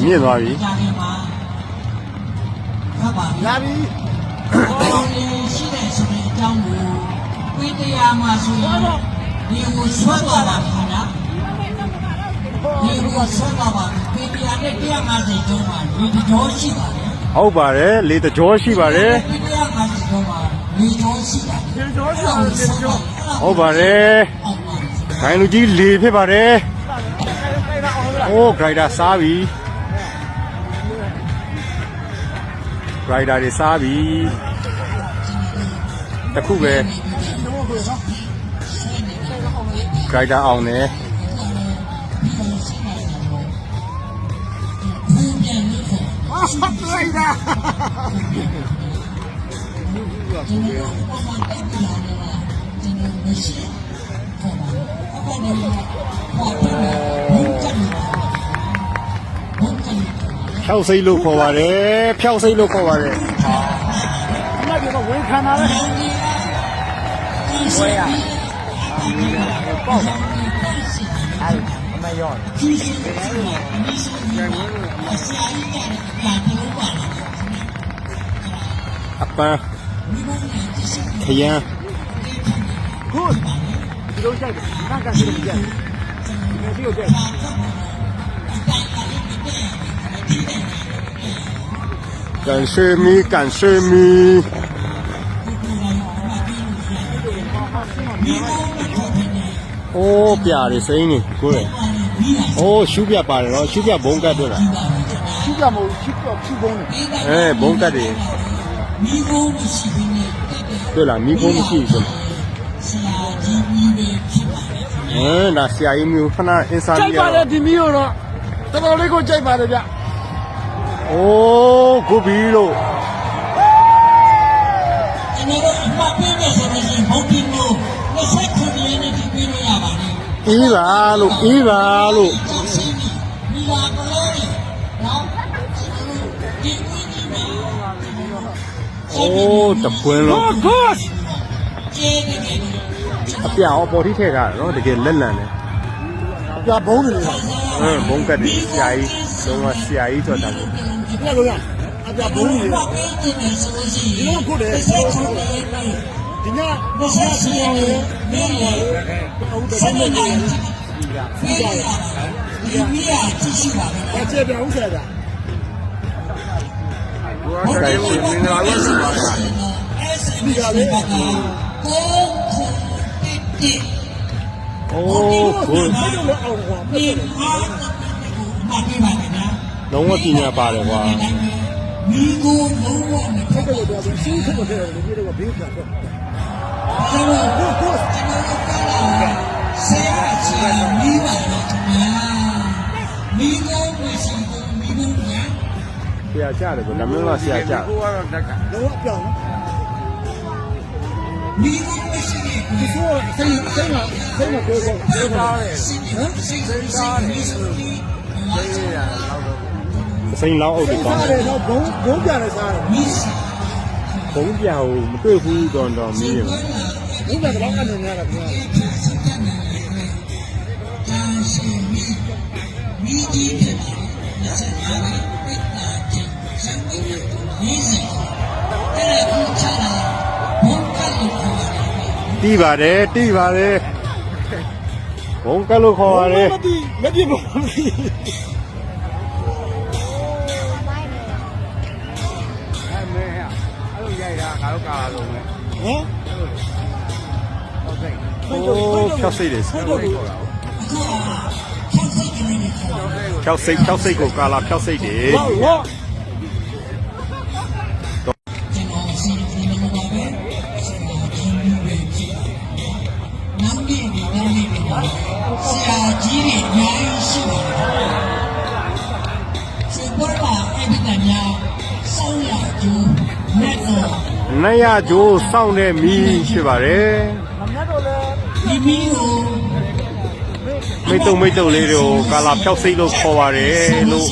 မြင့်သွားပြီလာပြီရှိတဲ့ဆိုတဲ့အကြောင်းကိုဝိတရားမှာဆိုရင်ဒီကိုဆွဲသွားတာခင်ဗျာဒီကိုဆွဲသွားပါဝိတရားနဲ့150ကျော်မှာဒီကြောရှိပါတယ်ဟုတ်ပါတယ်လေတကြောရှိပါတယ်150ကျော်မှာဒီကြောရှိပါတယ်ဒီကြောရှိပါတယ်ဒီကြောဟုတ်ပါတယ်ခိုင်လူကြီးလေဖြစ်ပါတယ်အိုးဂရိုက်တာစားပြီဂရိုက်တာတွေစားပြီတခုပဲဂရိုက်တာအောင်တယ်လိုက်တာဖြောက်စိတ်လို့ခေါ်ပါတယ်ဖြောက်စိတ်လို့ခေါ်ပါတယ်那就说我看他了我呀报哎没有အပန်းခရမ်းgood ဒီလိုကြိုက်တယ်နာကစီကြိုက်တယ်ဒီလိုကြိုက်感谢你感谢你အိုးပြရစိမ့်နေကိုယ်အိုးရှူးပြပါတယ်နော်ရှူးပြဘုံကတ်တွေ့လားရှူးပြမဟုတ်ရှူးဘုံနေဘုံကတ်တွေမိဖို့မရှိဘဲနဲ့တွေ့လားမိဖို့မရှိဘူးဆရာကြီးမိပဲဖြစ်ပါတယ်ဒါဆရာကြီးမျိုးခဏအင်းစားကြိုက်ပါတယ်ဒီမျိုးတော့တော်တော်လေးကိုကြိုက်ပါတယ်ဗျအိုးကိုဘီလို့ကျွန်တော်အမှတ်ပေးမယ်ဆိုရင်ဘုံဒီမျိုး29ရက်နေ့ဒီပေးလို့ရပါတယ်အေးပါလို့မိလာကလေးနော်ဒီကိုဒီမှာအိုးတပွင့်လို့အပြာအပေါ်ထိထည့်ထားတယ်နော်တကယ်လက်လန်တယ်အပြာဘုံနေလေဘုံကတ်တယ်ဆရာကြီးလုံးဝဆရာကြီးဆိုတာကိုပြလို့ရအပြာဘုံနေလေဒီလိုခုတယ်ဒီညဆရာကြီးနေနေဟုတ်တယ်ဆက်နေတယ်ဒီကြရဒီမိရကြည့်ရှိပါမယ်အကျေပြောင်းဆက်တာဟုတ်ကဲ့ရှင်မင်္ဂလာပါရှင်ပါဒီကလေးအိုးကိုလုံးဝပညာပါတယ်ကွာမိကိုလုံးဝမဖက်လို့တော့ရှင်းထုတ်တယ်လေဒီတော့ဘေးကတော့ကျွန်တော်ကိုဆရာကြီးမိပါတယ်ခင်ဗျာမိကိုမရှိဘူးမိဘူးညာဆရာကြတယ်ကွာဒါမျိုးကဆရာကြကိုကတော့တက်ကလုံးဝပြောင်းမိကိုမရှိဘူးဒီဆိုစိတ်မပြောတော့စိတ်သားတယ်ဟမ်စိတ်သားတယ်စိတ်လောက်အုပ်တယ်ကောင်းတယ်တော့ဘုံပြတယ်စားတယ်ဘုံပြဟိုမတွေ့ဘူးတော့မင်းရဘုံပြတော့အနေနဲ့ရတယ်ခင်ဗျာမိဒီတဲ့ဆက်ရမယ်ပိတ်တာချင်းစံပိတ်ရေးစင်အဲ့ဒါကိုချလာဘုံကလို့ခေါ်တီးပါတယ်ဘုံကလို့ခေါ်ပါတယ်မတိဘုံငါတို့ကာလာလုံးပဲဟမ်ဖြောက်စိတ်တယ်ဖြောက်စိတ်ကိုကာလာဖြောက်စိတ်တယ်ဆရာကြီးတွေအများကြီးရှိပါတယ်စပေါ်လာအဲ့ဒီတည်းများဆောင်းရကျိုးနဲ့တော့နိုင်ရကျိုးစောင့်တဲ့မီးရှိပါတယ်ဒီမီးကိုမိတ်တုံလေးတွေကိုကာလာဖြောက်စိတ်လို့ခေါ်ပါတယ်လို့